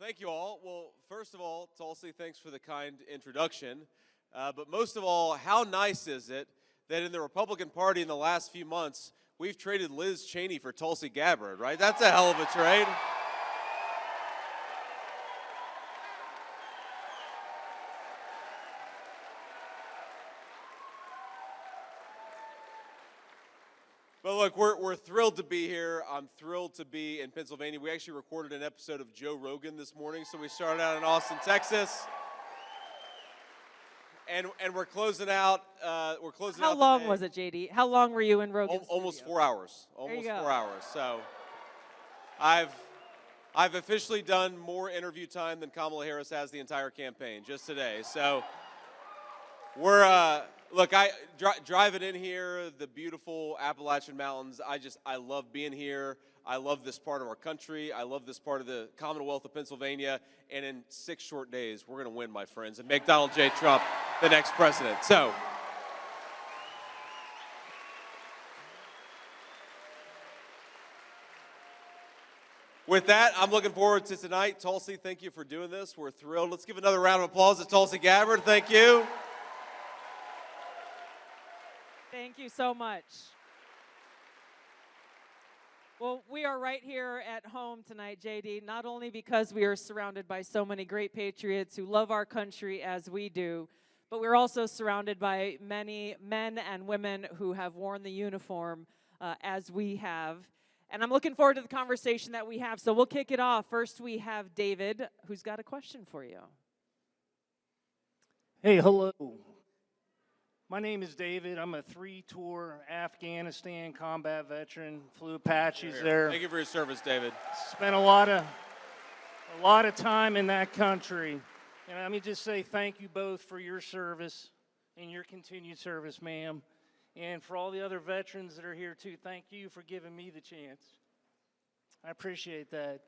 Thank you all. Well, first of all, Tulsi, thanks for the kind introduction. But most of all, how nice is it that in the Republican Party in the last few months, we've traded Liz Cheney for Tulsi Gabbard, right? That's a hell of a trade. But look, we're thrilled to be here. I'm thrilled to be in Pennsylvania. We actually recorded an episode of Joe Rogan this morning, so we started out in Austin, Texas. And we're closing out. How long was it, JD? How long were you in Rogan's Almost studio? 4 hours. Almost 4 hours. So I've officially done more interview time than Kamala Harris has the entire campaign just today. So we're driving in here, the beautiful Appalachian Mountains. I love being here. I love this part of our country. I love this part of the Commonwealth of Pennsylvania. And in 6 short days, we're going to win, my friends, and make Donald J. Trump the next president. So with that, I'm looking forward to tonight. Tulsi, thank you for doing this. We're thrilled. Let's give another round of applause to Tulsi Gabbard. Thank you. Thank you so much. Well, we are right here at home tonight, JD, not only because we are surrounded by so many great patriots who love our country as we do, but we're also surrounded by many men and women who have worn the uniform as we have. And I'm looking forward to the conversation that we have. So we'll kick it off. First, we have David, who's got a question for you. Hey, hello. My name is David. I'm a 3-tour Afghanistan combat veteran. Flew Apaches there. Thank you for your service, David. Spent a lot of time in that country. And let me just say thank you both for your service and your continued service, ma'am. And for all the other veterans that are here too, thank you for giving me the chance. I appreciate that.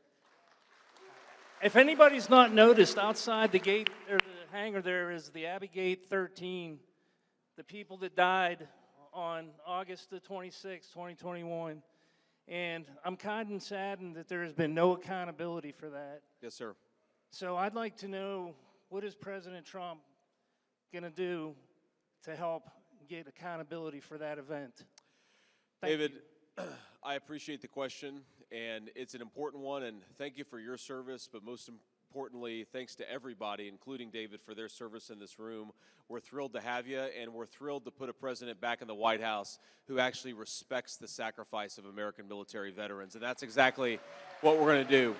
If anybody's not noticed, outside the gate or the hangar there is the Abbey Gate 13. The people that died on August the 26th, 2021. And I'm kind of saddened that there has been no accountability for that. Yes, sir. So I'd like to know, what is President Trump going to do to help get accountability for that event? David, I appreciate the question, and it's an important one, and thank you for your service, but most importantly, thanks to everybody, including David, for their service in this room. We're thrilled to have you, and we're thrilled to put a president back in the White House who actually respects the sacrifice of American military veterans, and that's exactly what we're going to do.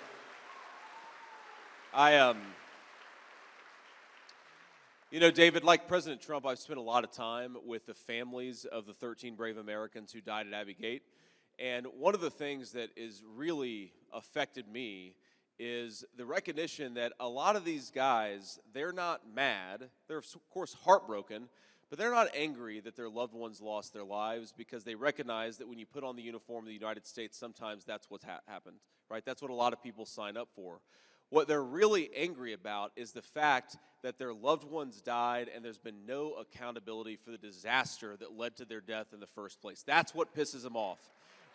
David, like President Trump, I've spent a lot of time with the families of the 13 brave Americans who died at Abbey Gate, and one of the things that has really affected me is the recognition that a lot of these guys, they're not mad. They're, of course, heartbroken, but they're not angry that their loved ones lost their lives because they recognize that when you put on the uniform of the United States, sometimes that's what's happened, right? That's what a lot of people sign up for. What they're really angry about is the fact that their loved ones died and there's been no accountability for the disaster that led to their death in the first place. That's what pisses them off.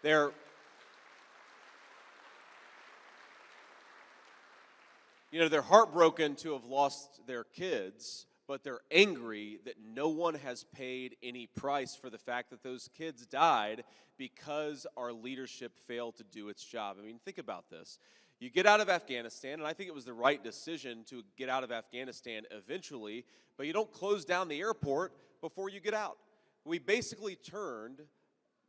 They're heartbroken to have lost their kids, but they're angry that no one has paid any price for the fact that those kids died because our leadership failed to do its job. I mean, think about this. You get out of Afghanistan, and I think it was the right decision to get out of Afghanistan eventually, but you don't close down the airport before you get out. We basically turned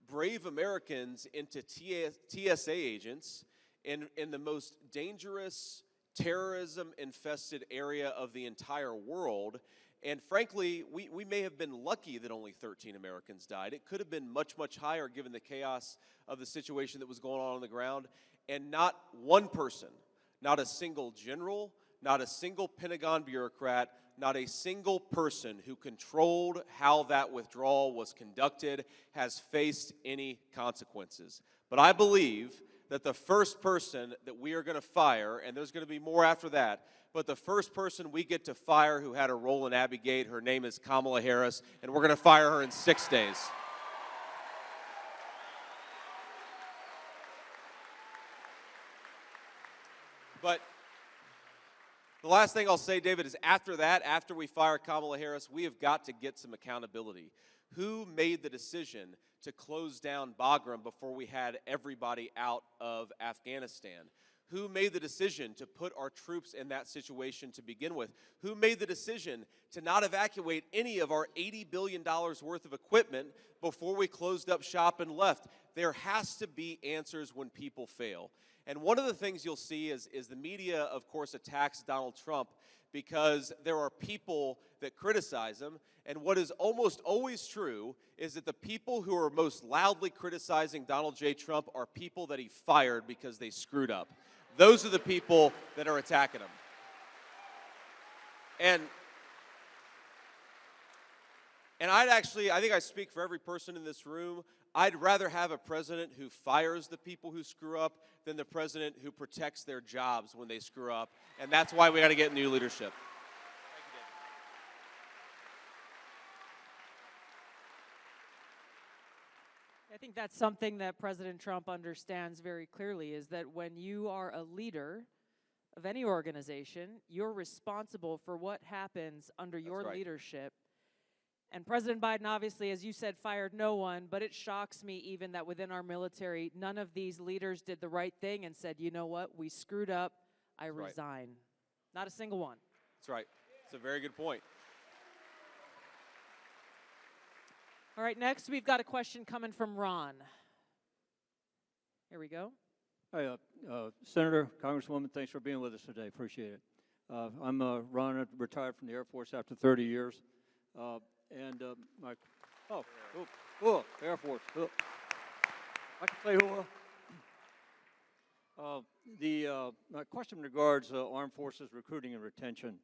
brave Americans into TSA agents in the most dangerous, terrorism-infested area of the entire world. And frankly, we may have been lucky that only 13 Americans died. It could have been much, much higher given the chaos of the situation that was going on the ground. And not one person, not a single general, not a single Pentagon bureaucrat, not a single person who controlled how that withdrawal was conducted has faced any consequences. But I believe that the first person that we are going to fire, and there's going to be more after that, but the first person we get to fire who had a role in Abbey Gate, her name is Kamala Harris, and we're going to fire her in 6 days. The last thing I'll say, David, is after that, after we fire Kamala Harris, we have got to get some accountability. Who made the decision to close down Bagram before we had everybody out of Afghanistan? Who made the decision to put our troops in that situation to begin with? Who made the decision to not evacuate any of our $80 billion worth of equipment before we closed up shop and left? There has to be answers when people fail. And one of the things you'll see is the media, of course, attacks Donald Trump because there are people that criticize him. And what is almost always true is that the people who are most loudly criticizing Donald J. Trump are people that he fired because they screwed up. Those are the people that are attacking him. And I think I speak for every person in this room. I'd rather have a president who fires the people who screw up than the president who protects their jobs when they screw up. And that's why we got to get new leadership. I think that's something that President Trump understands very clearly, is that when you are a leader of any organization, you're responsible for what happens under your leadership. And President Biden, obviously, as you said, fired no one, but it shocks me even that within our military, none of these leaders did the right thing and said, you know what, we screwed up, I resign. Not a single one. That's right. It's a very good point. All right, next we've got a question coming from Ron. Here we go. Hi, Senator, Congresswoman, thanks for being with us today. Appreciate it. I'm Ron, retired from the Air Force after 30 years. Air Force. I can say my question regards armed forces recruiting and retention.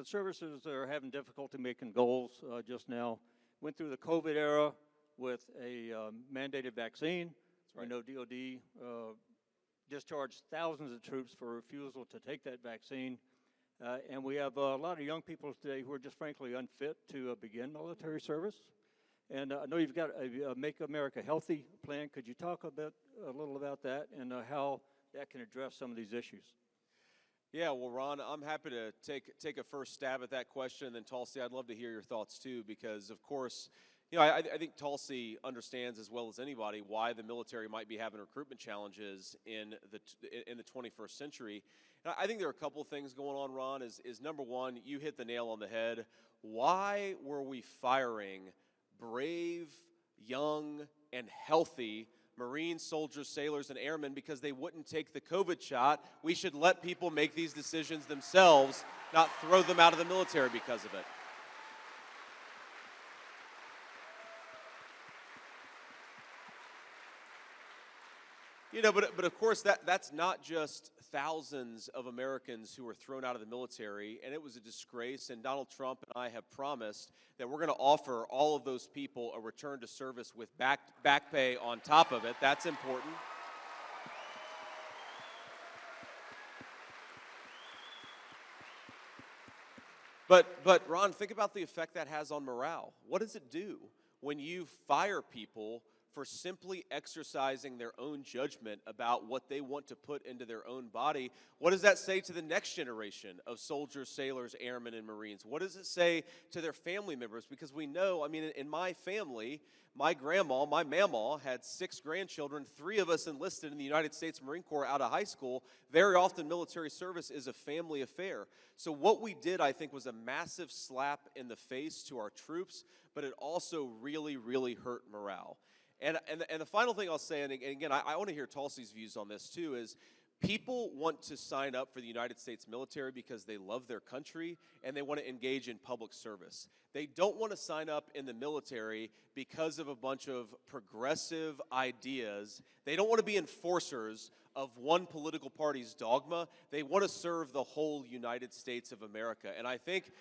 Services are having difficulty making goals just now. Went through the COVID era with a mandated vaccine. I know DOD discharged thousands of troops for refusal to take that vaccine. And we have a lot of young people today who are just frankly unfit to begin military service. And I know you've got a Make America Healthy plan. Could you talk a little about that and how that can address some of these issues? Yeah, well, Ron, I'm happy to take a first stab at that question, and then Tulsi, I'd love to hear your thoughts too, because of course, I think Tulsi understands as well as anybody why the military might be having recruitment challenges in the 21st century. And I think there are a couple of things going on, Ron. Is number one, you hit the nail on the head. Why were we firing brave, young, and healthy Marines, soldiers, sailors, and airmen because they wouldn't take the COVID shot? We should let people make these decisions themselves, not throw them out of the military because of it. But of course, that's not just thousands of Americans who were thrown out of the military, and it was a disgrace, and Donald Trump and I have promised that we're going to offer all of those people a return to service with back pay on top of it. That's important. But Ron, think about the effect that has on morale. What does it do when you fire people for simply exercising their own judgment about what they want to put into their own body? What does that say to the next generation of soldiers, sailors, airmen, and Marines? What does it say to their family members? Because we know, in my family, my grandma, my mamaw, had 6 grandchildren. 3 of us enlisted in the United States Marine Corps out of high school. Very often, military service is a family affair. So what we did, I think, was a massive slap in the face to our troops, but it also really, really hurt morale. And the final thing I'll say, and again, I want to hear Tulsi's views on this too, is people want to sign up for the United States military because they love their country and they want to engage in public service. They don't want to sign up in the military because of a bunch of progressive ideas. They don't want to be enforcers of one political party's dogma. They want to serve the whole United States of America. And I think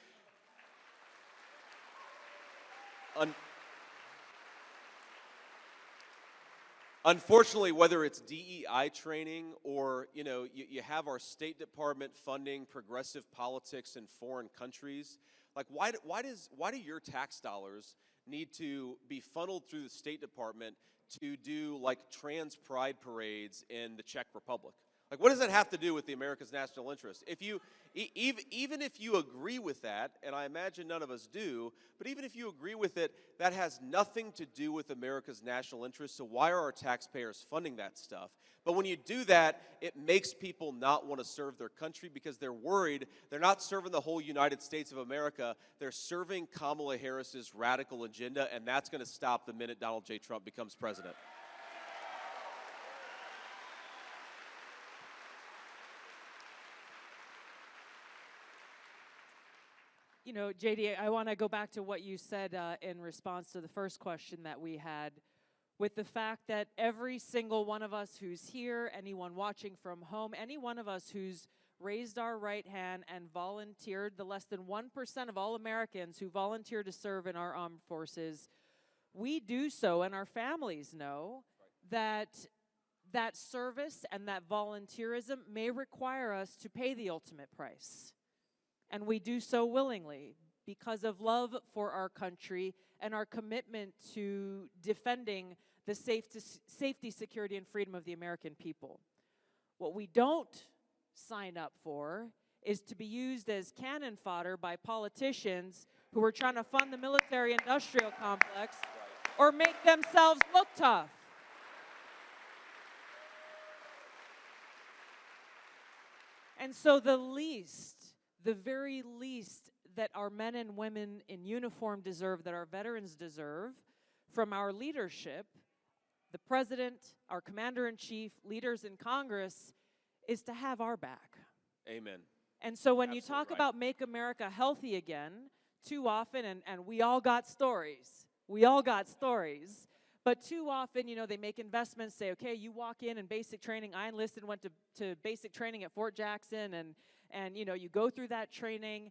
unfortunately, whether it's DEI training or, you have our State Department funding progressive politics in foreign countries, like why do your tax dollars need to be funneled through the State Department to do like trans pride parades in the Czech Republic? Like, what does that have to do with the America's national interest? If you, even if you agree with that, and I imagine none of us do, but even if you agree with it, that has nothing to do with America's national interest, so why are our taxpayers funding that stuff? But when you do that, it makes people not want to serve their country because they're worried they're not serving the whole United States of America, they're serving Kamala Harris's radical agenda, and that's going to stop the minute Donald J. Trump becomes president. You know, JD, I want to go back to what you said in response to the first question that we had, with the fact that every single one of us who's here, anyone watching from home, any one of us who's raised our right hand and volunteered, the less than 1% of all Americans who volunteer to serve in our armed forces, we do so, and our families know that that service and that volunteerism may require us to pay the ultimate price. And we do so willingly because of love for our country and our commitment to defending the safety, security, and freedom of the American people. What we don't sign up for is to be used as cannon fodder by politicians who are trying to fund the military-industrial complex or make themselves look tough. And so the very least that our men and women in uniform deserve, that our veterans deserve from our leadership, the president, our commander-in-chief, leaders in Congress, is to have our back. Amen. And so when Absolutely you talk right. about make America healthy again, too often, and we all got stories. We all got stories. But too often, you know, they make investments, say, okay, you walk in basic training. I enlisted, went to basic training at Fort Jackson, and you know, you go through that training,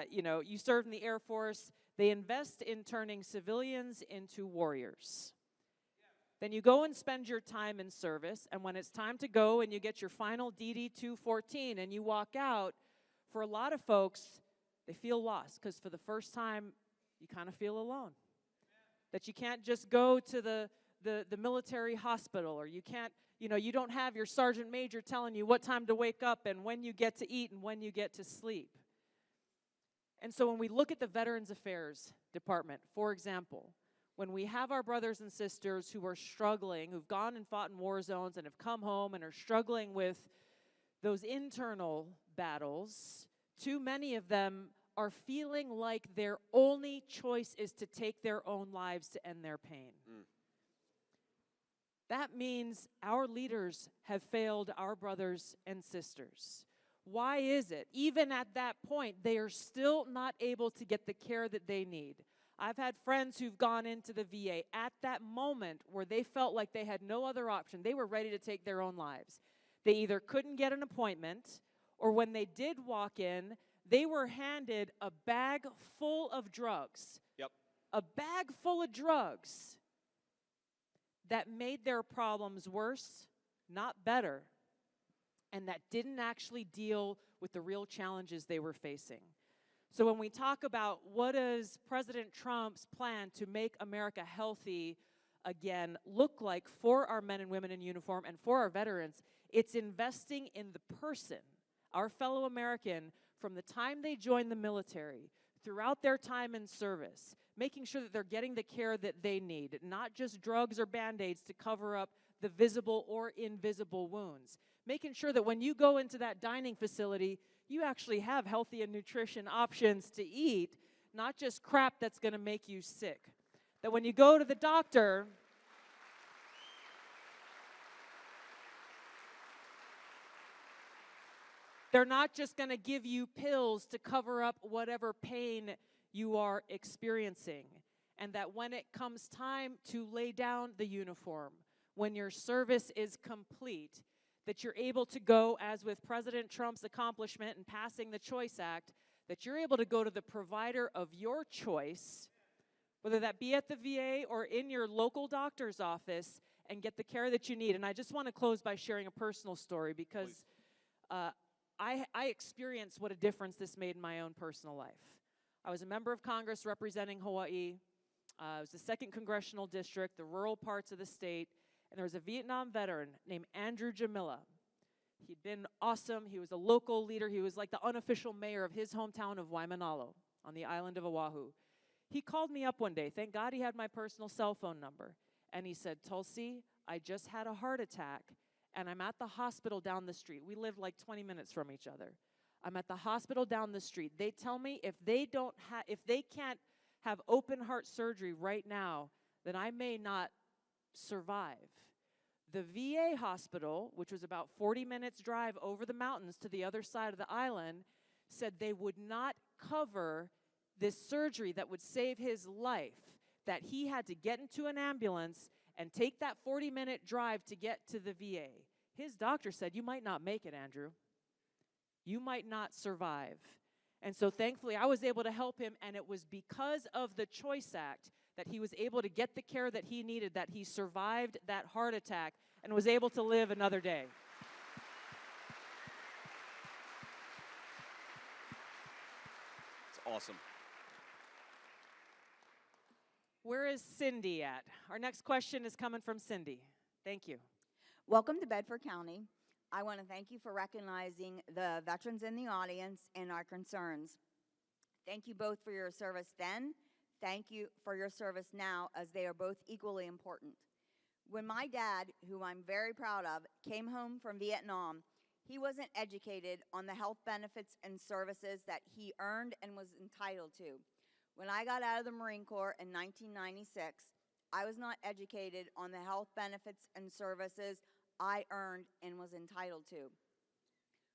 you know, you serve in the Air Force. They invest in turning civilians into warriors. Then you go and spend your time in service, and when it's time to go and you get your final DD-214 and you walk out, for a lot of folks, they feel lost because for the first time, you kind of feel alone. That you can't just go to the military hospital, or you can't, you know, you don't have your sergeant major telling you what time to wake up and when you get to eat and when you get to sleep. And so when we look at the Veterans Affairs Department, for example, when we have our brothers and sisters who are struggling, who've gone and fought in war zones and have come home and are struggling with those internal battles, too many of them are feeling like their only choice is to take their own lives to end their pain. That means our leaders have failed our brothers and sisters. Why is it? Even at that point, they are still not able to get the care that they need. I've had friends who've gone into the VA at that moment where they felt like they had no other option. They were ready to take their own lives. They either couldn't get an appointment, or when they did walk in, they were handed a bag full of drugs. Yep. A bag full of drugs that made their problems worse, not better, and that didn't actually deal with the real challenges they were facing. So when we talk about what is President Trump's plan to make America healthy again look like for our men and women in uniform and for our veterans, it's investing in the person, our fellow American, from the time they join the military, throughout their time in service, making sure that they're getting the care that they need, not just drugs or Band-Aids to cover up the visible or invisible wounds. Making sure that when you go into that dining facility, you actually have healthy and nutrition options to eat, not just crap that's going to make you sick. That when you go to the doctor, they're not just going to give you pills to cover up whatever pain you are experiencing. And that when it comes time to lay down the uniform, when your service is complete, that you're able to go, as with President Trump's accomplishment in passing the Choice Act, that you're able to go to the provider of your choice, whether that be at the VA or in your local doctor's office, and get the care that you need. And I just want to close by sharing a personal story, because I experienced what a difference this made in my own personal life. I was a member of Congress representing Hawaii. It was the 2nd Congressional District, the rural parts of the state, and there was a Vietnam veteran named Andrew Jamila. He'd been awesome. He was a local leader. He was like the unofficial mayor of his hometown of Waimanalo on the island of Oahu. He called me up one day. Thank God he had my personal cell phone number. And he said, Tulsi, I just had a heart attack, and I'm at the hospital down the street. We lived like 20 minutes from each other. I'm at the hospital down the street. They tell me if they can't have open heart surgery right now, then I may not survive. The VA hospital, which was about 40 minutes drive over the mountains to the other side of the island, said they would not cover this surgery that would save his life, that he had to get into an ambulance and take that 40-minute drive to get to the VA. His doctor said, you might not make it, Andrew. You might not survive. And so thankfully, I was able to help him, and it was because of the Choice Act that he was able to get the care that he needed, that he survived that heart attack and was able to live another day. It's awesome. Where is Cindy at? Our next question is coming from Cindy. Thank you. Welcome to Bedford County. I want to thank you for recognizing the veterans in the audience and our concerns. Thank you both for your service then. Thank you for your service now, as they are both equally important. When my dad, who I'm very proud of, came home from Vietnam, he wasn't educated on the health benefits and services that he earned and was entitled to. When I got out of the Marine Corps in 1996, I was not educated on the health benefits and services I earned and was entitled to.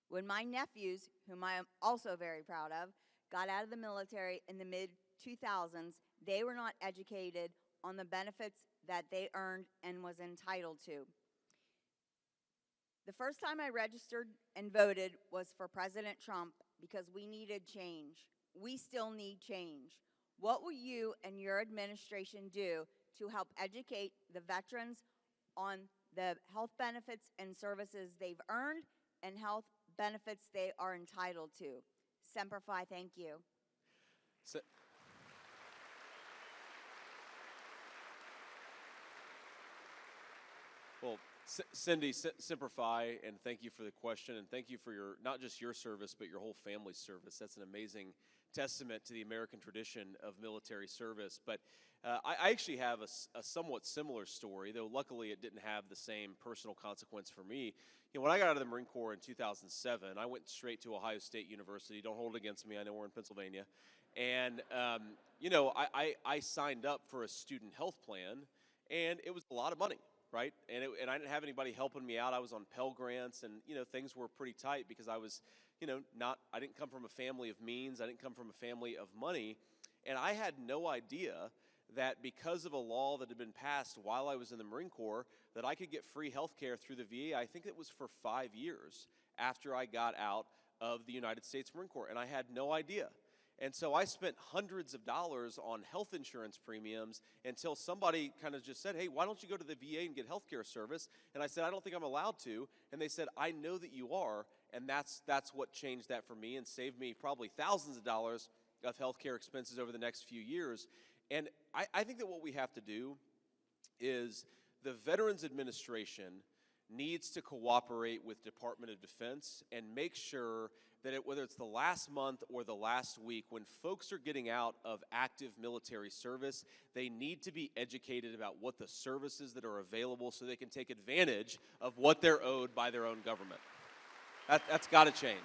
When my nephews, whom I am also very proud of, got out of the military in the mid-2000s, they were not educated on the benefits that they earned and was entitled to. The first time I registered and voted was for President Trump because we needed change. We still need change. What will you and your administration do to help educate the veterans on the health benefits and services they've earned and health benefits they are entitled to? Semper Fi, thank you. Well, Cindy, Semper Fi, and thank you for the question, and thank you for your, not just your service, but your whole family's service. That's an amazing testament to the American tradition of military service. But I actually have a somewhat similar story, though luckily it didn't have the same personal consequence for me. You know, when I got out of the Marine Corps in 2007, I went straight to Ohio State University. Don't hold it against me. I know we're in Pennsylvania. And, you know, I signed up for a student health plan, and it was a lot of money. Right, and I didn't have anybody helping me out. I was on Pell Grants, and you know things were pretty tight because I was, you know, I didn't come from a family of means. I didn't come from a family of money, and I had no idea that because of a law that had been passed while I was in the Marine Corps, that I could get free health care through the VA. I think it was for 5 years after I got out of the United States Marine Corps, and I had no idea. And so I spent hundreds of dollars on health insurance premiums until somebody kind of just said, hey, why don't you go to the VA and get health care service? And I said, I don't think I'm allowed to. And they said, I know that you are. And that's what changed that for me and saved me probably thousands of dollars of health care expenses over the next few years. And I think that what we have to do is the Veterans Administration needs to cooperate with Department of Defense and make sure that whether it's the last month or the last week, when folks are getting out of active military service, they need to be educated about what the services that are available so they can take advantage of what they're owed by their own government. That's got to change.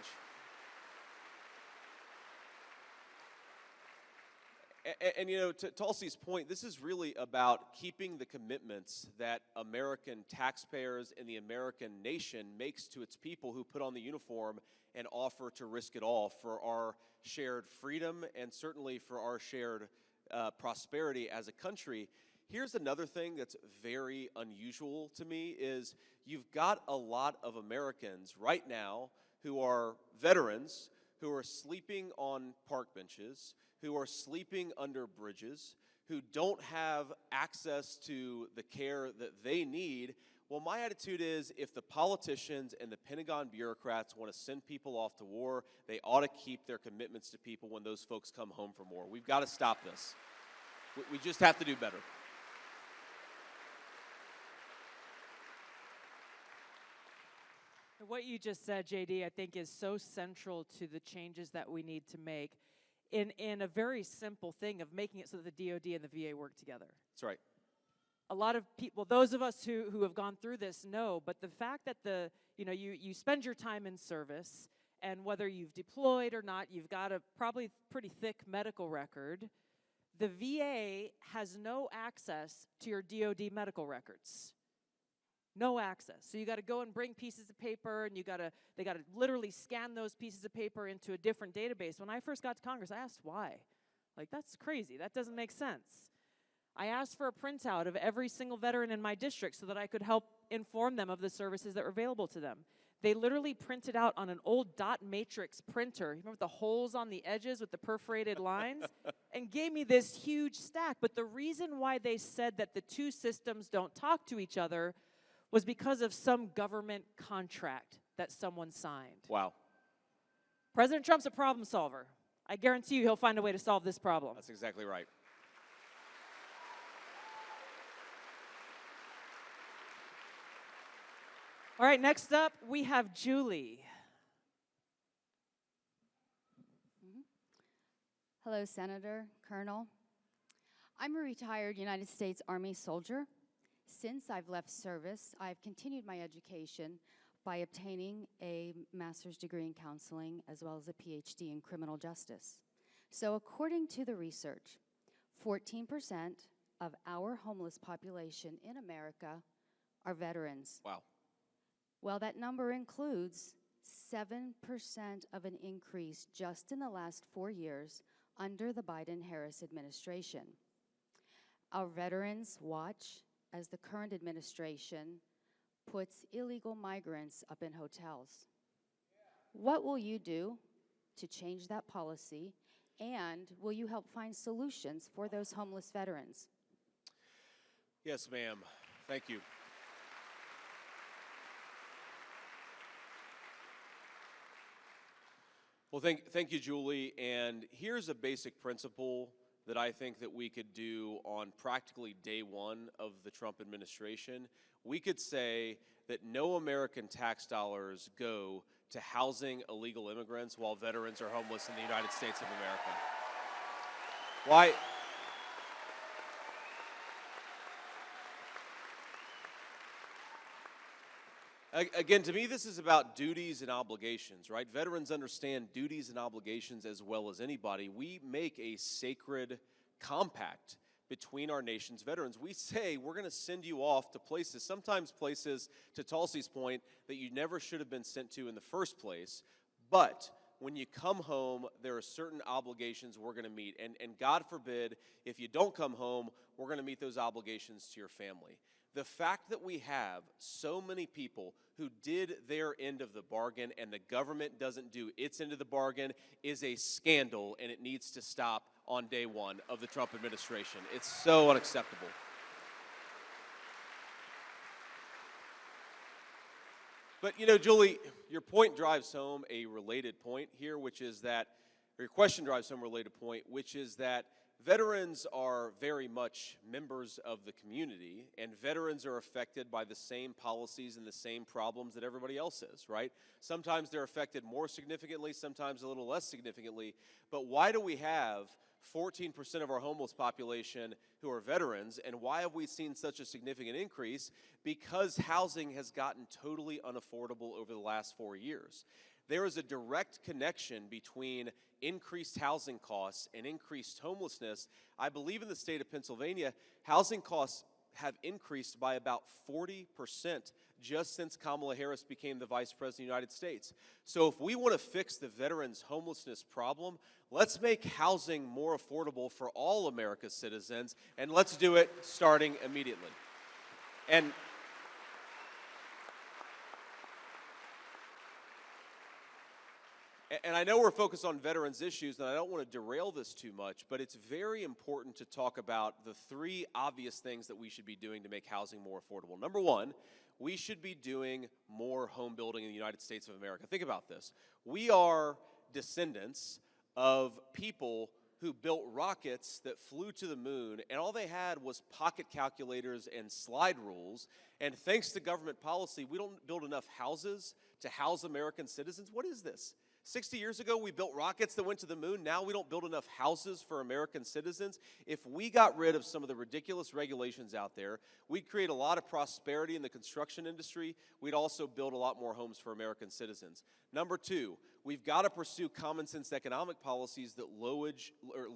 And you know, to Tulsi's point, this is really about keeping the commitments that American taxpayers and the American nation makes to its people who put on the uniform and offer to risk it all for our shared freedom and certainly for our shared prosperity as a country. Here's another thing that's very unusual to me is you've got a lot of Americans right now who are veterans who are sleeping on park benches, who are sleeping under bridges, who don't have access to the care that they need. Well, my attitude is if the politicians and the Pentagon bureaucrats want to send people off to war, they ought to keep their commitments to people when those folks come home from war. We've got to stop this. We just have to do better. What you just said, JD, I think is so central to the changes that we need to make in a very simple thing of making it so that the DOD and the VA work together. That's right. A lot of people, those of us who have gone through this know, but the fact that you spend your time in service, and whether you've deployed or not, you've got a probably pretty thick medical record. The VA has no access to your DOD medical records. No access. So you got to go and bring pieces of paper, and they got to literally scan those pieces of paper into a different database. When I first got to Congress, I asked why. Like, that's crazy. That doesn't make sense. I asked for a printout of every single veteran in my district so that I could help inform them of the services that were available to them. They literally printed out on an old dot matrix printer, you remember the holes on the edges with the perforated lines, and gave me this huge stack. But the reason why they said that the two systems don't talk to each other was because of some government contract that someone signed. Wow. President Trump's a problem solver. I guarantee you he'll find a way to solve this problem. That's exactly right. All right, next up, we have Julie. Hello, Senator, Colonel. I'm a retired United States Army soldier. Since I've left service, I've continued my education by obtaining a master's degree in counseling as well as a PhD in criminal justice. So according to the research, 14% of our homeless population in America are veterans. Wow. Well, that number includes 7% of an increase just in the last 4 years under the Biden-Harris administration. Our veterans watch as the current administration puts illegal migrants up in hotels. What will you do to change that policy, and will you help find solutions for those homeless veterans? Yes, ma'am. Thank you. Well, thank you, Julie. And here's a basic principle that I think that we could do on practically day one of the Trump administration. We could say that no American tax dollars go to housing illegal immigrants while veterans are homeless in the United States of America. Why? Again, to me, this is about duties and obligations, right? Veterans understand duties and obligations as well as anybody. We make a sacred compact between our nation's veterans. We say we're going to send you off to places, sometimes places, to Tulsi's point, that you never should have been sent to in the first place. But when you come home, there are certain obligations we're going to meet. And God forbid, if you don't come home, we're going to meet those obligations to your family. The fact that we have so many people who did their end of the bargain and the government doesn't do its end of the bargain is a scandal, and it needs to stop on day one of the Trump administration. It's so unacceptable. But, you know, Julie, your point drives home a related point here, which is that, or your question drives home a related point, which is that veterans are very much members of the community, and veterans are affected by the same policies and the same problems that everybody else is, right? Sometimes they're affected more significantly, sometimes a little less significantly. But why do we have 14% of our homeless population who are veterans, and why have we seen such a significant increase? Because housing has gotten totally unaffordable over the last 4 years. There is a direct connection between increased housing costs and increased homelessness. I believe in the state of Pennsylvania, housing costs have increased by about 40% just since Kamala Harris became the Vice President of the United States. So if we want to fix the veterans' homelessness problem, let's make housing more affordable for all America's citizens, and let's do it starting immediately. And I know we're focused on veterans issues, and I don't want to derail this too much, but it's very important to talk about the three obvious things that we should be doing to make housing more affordable. Number one, we should be doing more home building in the United States of America. Think about this. We are descendants of people who built rockets that flew to the moon, and all they had was pocket calculators and slide rules. And thanks to government policy, we don't build enough houses to house American citizens. What is this? 60 years ago, we built rockets that went to the moon. Now we don't build enough houses for American citizens. If we got rid of some of the ridiculous regulations out there, we'd create a lot of prosperity in the construction industry. We'd also build a lot more homes for American citizens. Number two, we've got to pursue common sense economic policies that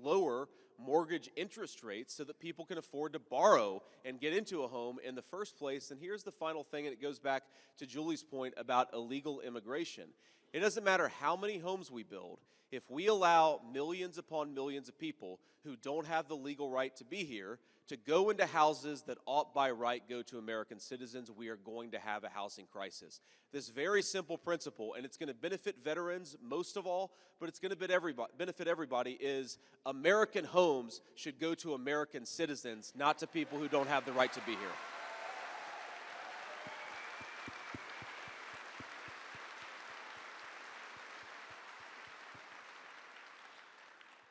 lower mortgage interest rates so that people can afford to borrow and get into a home in the first place. And here's the final thing, and it goes back to Julie's point about illegal immigration. It doesn't matter how many homes we build. If we allow millions upon millions of people who don't have the legal right to be here to go into houses that ought by right go to American citizens, we are going to have a housing crisis. This very simple principle, and it's going to benefit veterans most of all, but it's going to benefit everybody, is American homes should go to American citizens, not to people who don't have the right to be here.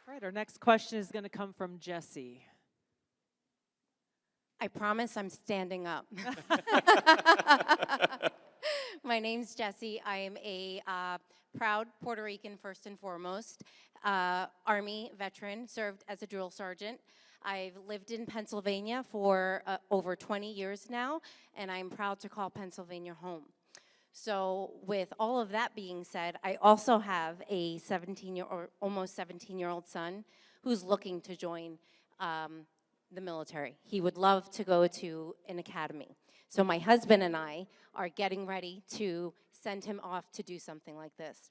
All right, our next question is going to come from Jesse. I promise I'm standing up. My name's Jessie. I am a proud Puerto Rican, first and foremost. Army veteran, served as a drill sergeant. I've lived in Pennsylvania for over 20 years now, and I'm proud to call Pennsylvania home. So with all of that being said, I also have a almost 17-year-old son who's looking to join the military. He would love to go to an academy. So my husband and I are getting ready to send him off to do something like this.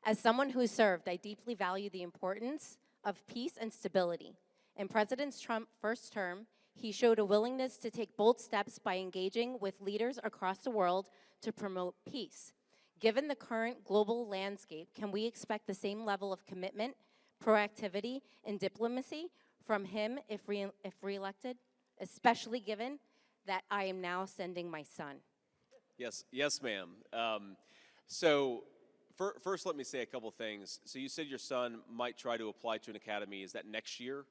As someone who served, I deeply value the importance of peace and stability. In President Trump's first term, he showed a willingness to take bold steps by engaging with leaders across the world to promote peace. Given the current global landscape, can we expect the same level of commitment, proactivity, and diplomacy from him if reelected, especially given that I am now sending my son? Yes, ma'am. So first, let me say a couple things. So you said your son might try to apply to an academy. Is that next year?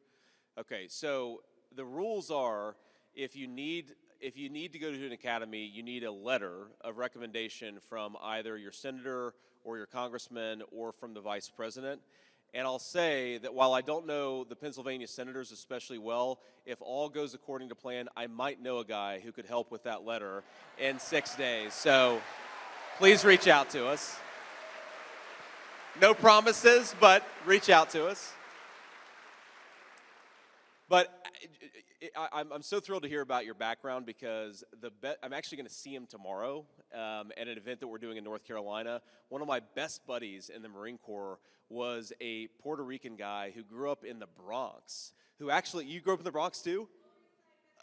Okay, so the rules are if you need to go to an academy, you need a letter of recommendation from either your senator or your congressman or from the vice president. And I'll say that while I don't know the Pennsylvania senators especially well, if all goes according to plan, I might know a guy who could help with that letter in 6 days. So please reach out to us. No promises, but reach out to us. But I'm so thrilled to hear about your background because I'm actually going to see him tomorrow at an event that we're doing in North Carolina. One of my best buddies in the Marine Corps was a Puerto Rican guy who grew up in the Bronx. You grew up in the Bronx too?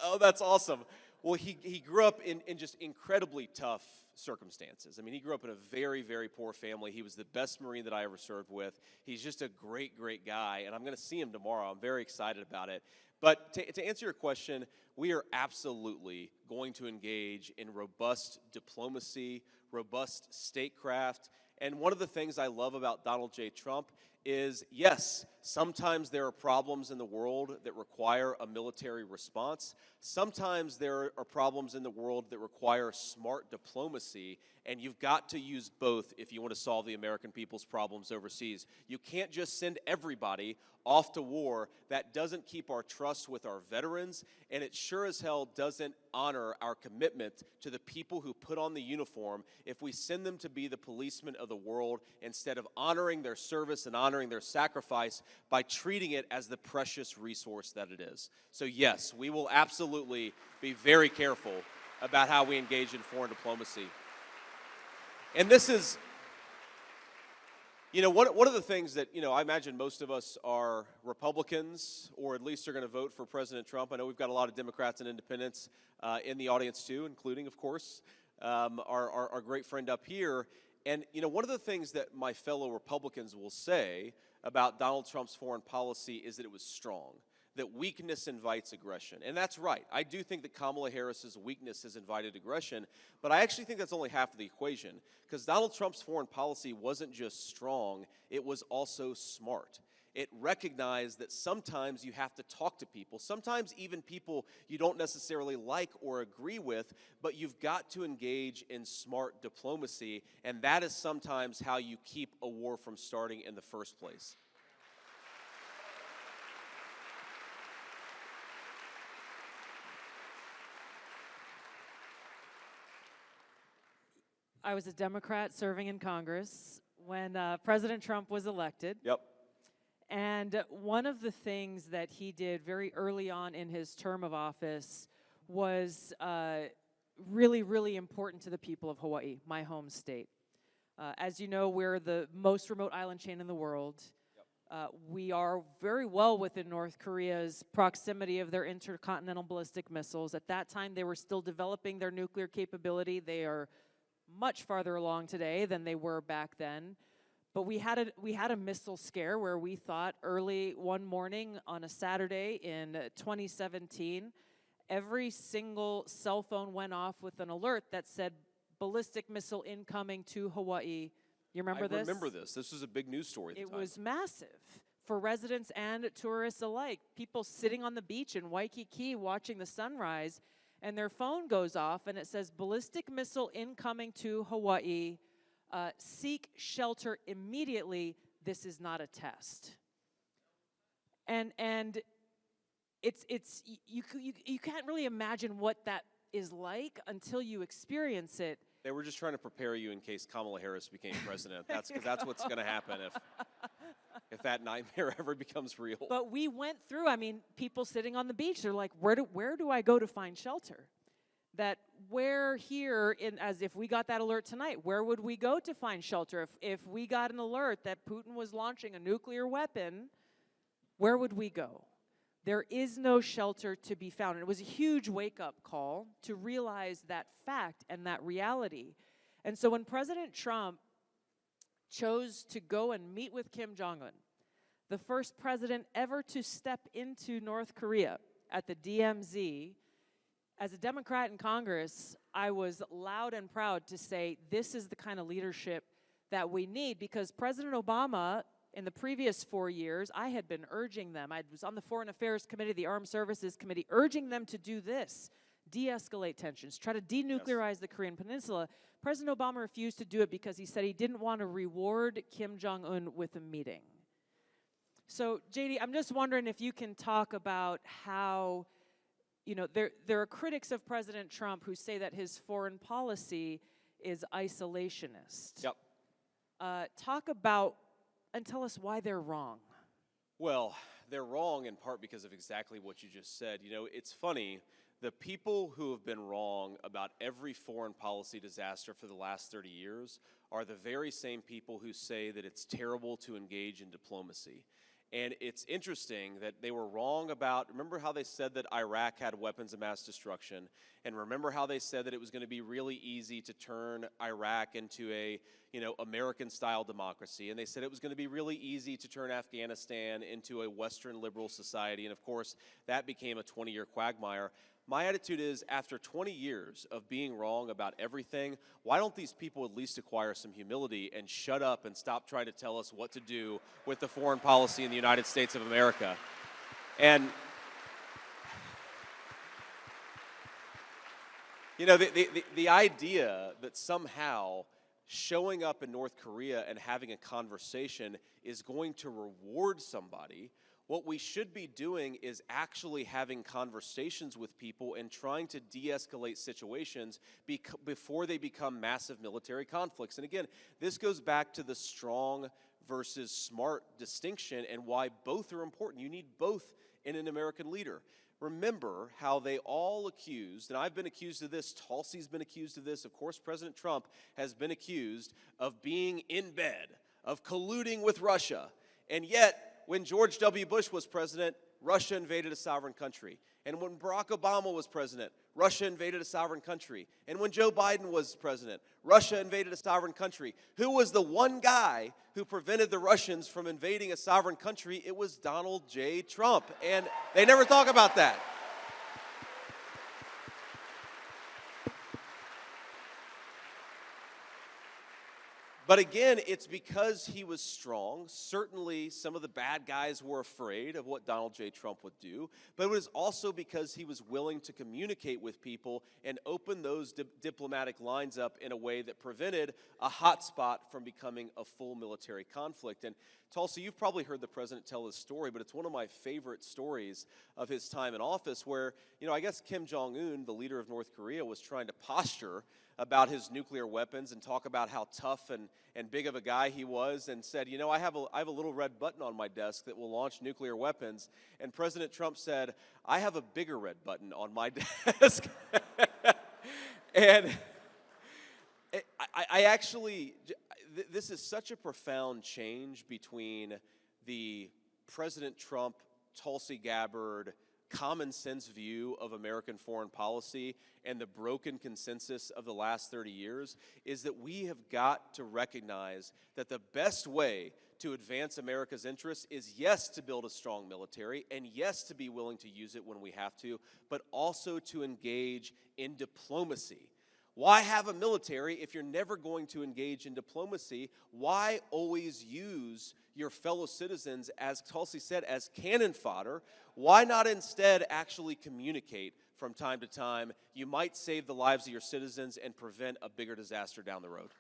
Oh, that's awesome. Well, he grew up in just incredibly tough circumstances. I mean, he grew up in a very, very poor family. He was the best Marine that I ever served with. He's just a great, great guy, and I'm going to see him tomorrow. I'm very excited about it. But to answer your question, we are absolutely going to engage in robust diplomacy, robust statecraft. And one of the things I love about Donald J. Trump is, yes, sometimes there are problems in the world that require a military response. Sometimes there are problems in the world that require smart diplomacy, and you've got to use both if you want to solve the American people's problems overseas. You can't just send everybody off to war. That doesn't keep our trust with our veterans, and it sure as hell doesn't honor our commitment to the people who put on the uniform if we send them to be the policemen of the world instead of honoring their service and honoring their sacrifice by treating it as the precious resource that it is. So yes, we will absolutely be very careful about how we engage in foreign diplomacy. And this is, one of the things that, I imagine most of us are Republicans, or at least are going to vote for President Trump. I know we've got a lot of Democrats and independents in the audience too, including, of course, our great friend up here. And, one of the things that my fellow Republicans will say about Donald Trump's foreign policy is that it was strong, that weakness invites aggression. And that's right. I do think that Kamala Harris's weakness has invited aggression, but I actually think that's only half of the equation, because Donald Trump's foreign policy wasn't just strong, it was also smart. It recognized that sometimes you have to talk to people, sometimes even people you don't necessarily like or agree with, but you've got to engage in smart diplomacy, and that is sometimes how you keep a war from starting in the first place. I was a Democrat serving in Congress when President Trump was elected. Yep. And one of the things that he did very early on in his term of office was really, really important to the people of Hawaii, my home state. As you know, we're the most remote island chain in the world. We are very well within North Korea's proximity of their intercontinental ballistic missiles. At that time, they were still developing their nuclear capability. They are much farther along today than they were back then. But we had a missile scare where we thought early one morning on a Saturday in 2017, every single cell phone went off with an alert that said ballistic missile incoming to Hawaii. You remember this? I remember this. This was a big news story at the time. It was massive for residents and tourists alike. People sitting on the beach in Waikiki watching the sunrise, and their phone goes off and it says ballistic missile incoming to Hawaii. Seek shelter immediately. This is not a test. And it's you can't really imagine what that is like until you experience it. They were just trying to prepare you in case Kamala Harris became president. That's what's going to happen if that nightmare ever becomes real. But we went through. I mean, people sitting on the beach. They're like, where do I go to find shelter? That where here, as if we got that alert tonight, where would we go to find shelter? If we got an alert that Putin was launching a nuclear weapon, where would we go? There is no shelter to be found. And it was a huge wake-up call to realize that fact and that reality. And so when President Trump chose to go and meet with Kim Jong-un, the first president ever to step into North Korea at the DMZ, as a Democrat in Congress, I was loud and proud to say this is the kind of leadership that we need, because President Obama, in the previous 4 years, I had been urging them. I was on the Foreign Affairs Committee, the Armed Services Committee, urging them to do this, de-escalate tensions, try to denuclearize the Korean Peninsula. President Obama refused to do it because he said he didn't want to reward Kim Jong-un with a meeting. So, JD, I'm just wondering if you can talk about how, you know, there are critics of President Trump who say that his foreign policy is isolationist. Yep. Talk about and tell us why they're wrong. Well, they're wrong in part because of exactly what you just said. You know, it's funny, the people who have been wrong about every foreign policy disaster for the last 30 years are the very same people who say that it's terrible to engage in diplomacy. And it's interesting that they were wrong about, remember how they said that Iraq had weapons of mass destruction, and remember how they said that it was going to be really easy to turn Iraq into a, American-style democracy, and they said it was going to be really easy to turn Afghanistan into a Western liberal society, and of course, that became a 20-year quagmire. My attitude is, after 20 years of being wrong about everything, why don't these people at least acquire some humility and shut up and stop trying to tell us what to do with the foreign policy in the United States of America? And, the idea that somehow showing up in North Korea and having a conversation is going to reward somebody. What we should be doing is actually having conversations with people and trying to de-escalate situations before they become massive military conflicts. And again, this goes back to the strong versus smart distinction and why both are important. You need both in an American leader. Remember how they all accused, and I've been accused of this, Tulsi's been accused of this, of course President Trump has been accused of being in bed, of colluding with Russia, and yet when George W. Bush was president, Russia invaded a sovereign country. And when Barack Obama was president, Russia invaded a sovereign country. And when Joe Biden was president, Russia invaded a sovereign country. Who was the one guy who prevented the Russians from invading a sovereign country? It was Donald J. Trump. And they never talk about that. But again, it's because he was strong. Certainly, some of the bad guys were afraid of what Donald J. Trump would do, but it was also because he was willing to communicate with people and open those diplomatic lines up in a way that prevented a hot spot from becoming a full military conflict. And Tulsi, you've probably heard the president tell this story, but it's one of my favorite stories of his time in office where, I guess Kim Jong-un, the leader of North Korea, was trying to posture about his nuclear weapons and talk about how tough and big of a guy he was, and said, I have a little red button on my desk that will launch nuclear weapons. And President Trump said, I have a bigger red button on my desk. And I actually, this is such a profound change between the President Trump, Tulsi Gabbard, common sense view of American foreign policy and the broken consensus of the last 30 years, is that we have got to recognize that the best way to advance America's interests is, yes, to build a strong military, and yes, to be willing to use it when we have to, but also to engage in diplomacy. Why have a military if you're never going to engage in diplomacy? Why always use your fellow citizens, as Tulsi said, as cannon fodder? Why not instead actually communicate from time to time? You might save the lives of your citizens and prevent a bigger disaster down the road.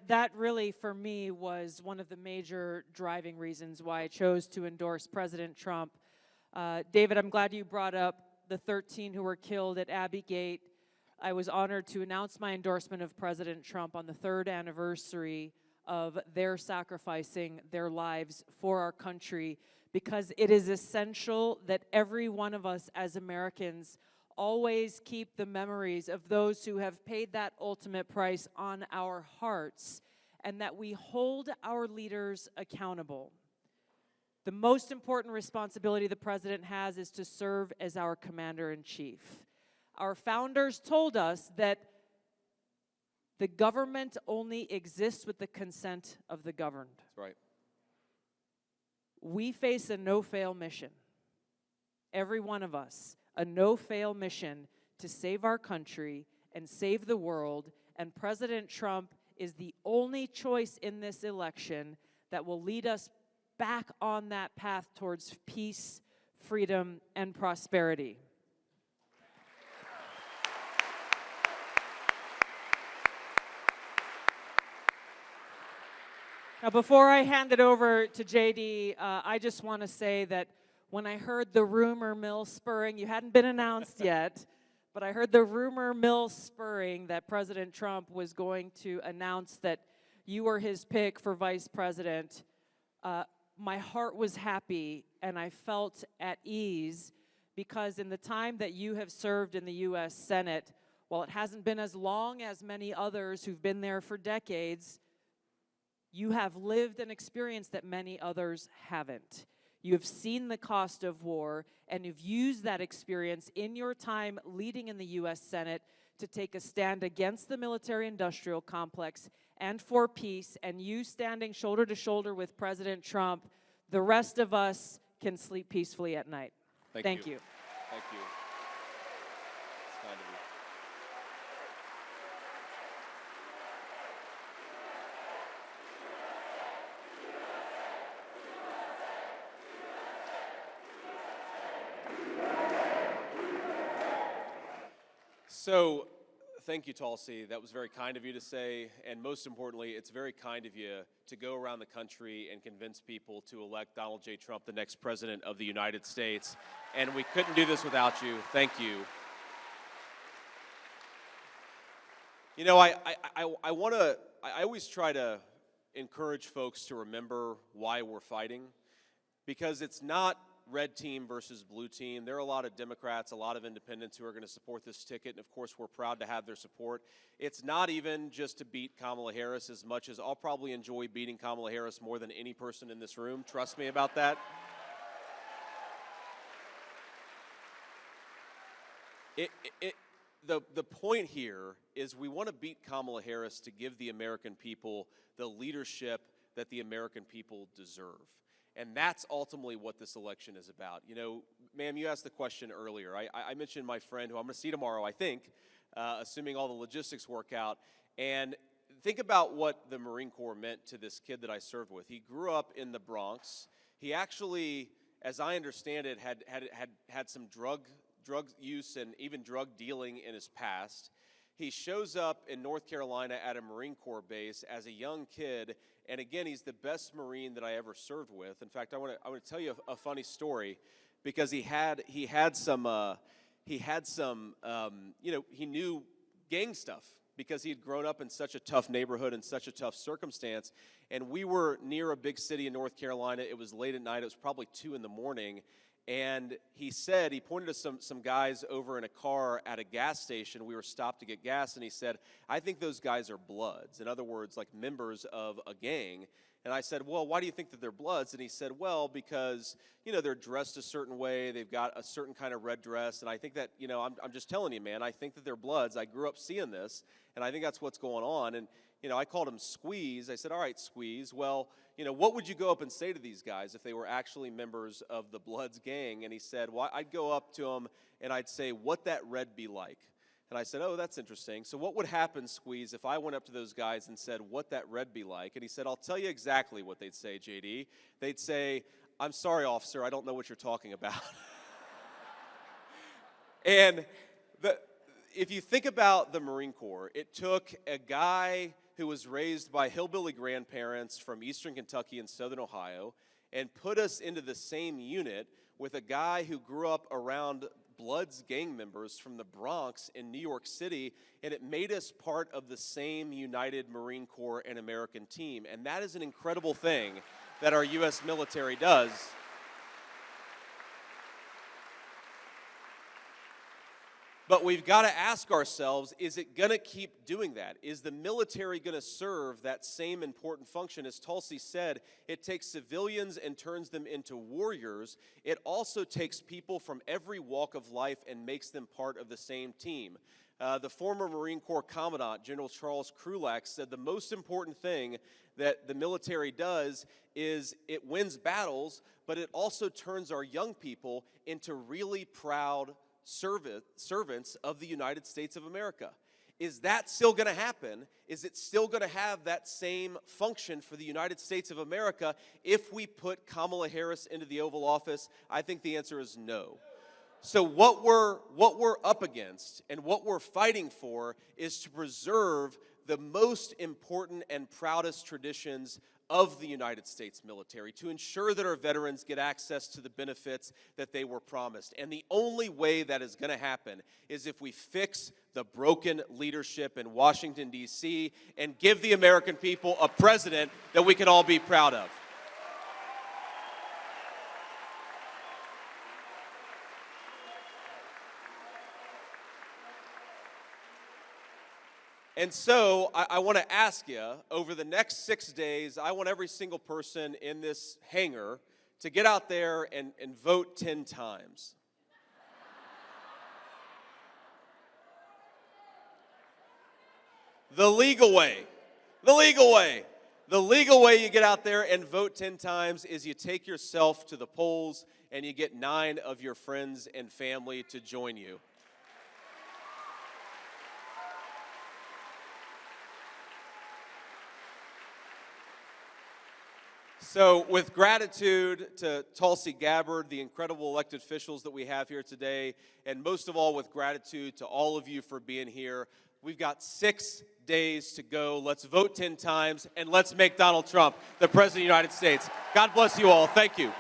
That really, for me, was one of the major driving reasons why I chose to endorse President Trump. David, I'm glad you brought up the 13 who were killed at Abbey Gate. I was honored to announce my endorsement of President Trump on the 3rd anniversary of their sacrificing their lives for our country, because it is essential that every one of us as Americans always keep the memories of those who have paid that ultimate price on our hearts, and that we hold our leaders accountable. The most important responsibility the president has is to serve as our commander-in-chief. Our founders told us that the government only exists with the consent of the governed. That's right. We face a no-fail mission. Every one of us. A no-fail mission to save our country and save the world, and President Trump is the only choice in this election that will lead us back on that path towards peace, freedom, and prosperity. Now, before I hand it over to JD, I just want to say that when I heard the rumor mill spurring, you hadn't been announced yet, but I heard the rumor mill spurring that President Trump was going to announce that you were his pick for vice president. My heart was happy and I felt at ease, because in the time that you have served in the U.S. Senate, while it hasn't been as long as many others who've been there for decades, you have lived an experience that many others haven't. You have seen the cost of war, and you've used that experience in your time leading in the U.S. Senate to take a stand against the military-industrial complex and for peace, and you standing shoulder to shoulder with President Trump, the rest of us can sleep peacefully at night. Thank you. Thank you. It's kind of you. So, thank you, Tulsi. That was very kind of you to say, and most importantly, it's very kind of you to go around the country and convince people to elect Donald J. Trump the next president of the United States, and we couldn't do this without you. Thank you. I always try to encourage folks to remember why we're fighting, because it's not red team versus blue team. There are a lot of Democrats, a lot of independents who are going to support this ticket, and of course we're proud to have their support. It's not even just to beat Kamala Harris, as much as I'll probably enjoy beating Kamala Harris more than any person in this room. Trust me about that. The point here is we want to beat Kamala Harris to give the American people the leadership that the American people deserve. And that's ultimately what this election is about. ma'am, you asked the question earlier. I mentioned my friend who I'm going to see tomorrow, I think, assuming all the logistics work out. And think about what the Marine Corps meant to this kid that I served with. He grew up in the Bronx. He actually, as I understand it, had some drug use and even drug dealing in his past. He shows up in North Carolina at a Marine Corps base as a young kid, and again, he's the best Marine that I ever served with. In fact, I want to tell you a funny story, because he knew gang stuff because he had grown up in such a tough neighborhood and such a tough circumstance. And we were near a big city in North Carolina. It was late at night. It was probably 2 a.m. And he pointed to some guys over in a car at a gas station. We were stopped to get gas, and he said, I think those guys are Bloods. In other words, like members of a gang. And I said, well, why do you think that they're Bloods? And he said, well, because, they're dressed a certain way. They've got a certain kind of red dress. And I think that, I'm just telling you, man, I think that they're Bloods. I grew up seeing this, and I think that's what's going on. And, I called him Squeeze. I said, all right, Squeeze, well, what would you go up and say to these guys if they were actually members of the Bloods gang? And he said, well, I'd go up to them and I'd say, what that red be like? And I said, oh, that's interesting. So what would happen, Squeeze, if I went up to those guys and said, what that red be like? And he said, I'll tell you exactly what they'd say, JD. They'd say, I'm sorry, officer, I don't know what you're talking about. And if you think about the Marine Corps, it took a guy who was raised by hillbilly grandparents from eastern Kentucky and southern Ohio and put us into the same unit with a guy who grew up around Bloods gang members from the Bronx in New York City, and it made us part of the same United Marine Corps and American team. And that is an incredible thing that our U.S. military does. But we've got to ask ourselves, is it going to keep doing that? Is the military going to serve that same important function? As Tulsi said, it takes civilians and turns them into warriors. It also takes people from every walk of life and makes them part of the same team. The former Marine Corps Commandant, General Charles Krulak, said the most important thing that the military does is it wins battles, but it also turns our young people into really proud servants of the United States of America. Is that still going to happen? Is it still going to have that same function for the United States of America if we put Kamala Harris into the Oval Office? I think the answer is no. So what we're up against and what we're fighting for is to preserve the most important and proudest traditions of the United States military, to ensure that our veterans get access to the benefits that they were promised. And the only way that is going to happen is if we fix the broken leadership in Washington, D.C., and give the American people a president that we can all be proud of. And so I want to ask you, over the next 6 days, I want every single person in this hangar to get out there and vote 10 times. The legal way. The legal way. The legal way you get out there and vote 10 times is you take yourself to the polls and you get 9 of your friends and family to join you. So with gratitude to Tulsi Gabbard, the incredible elected officials that we have here today, and most of all with gratitude to all of you for being here, we've got 6 days to go. Let's vote 10 times, and let's make Donald Trump the President of the United States. God bless you all. Thank you.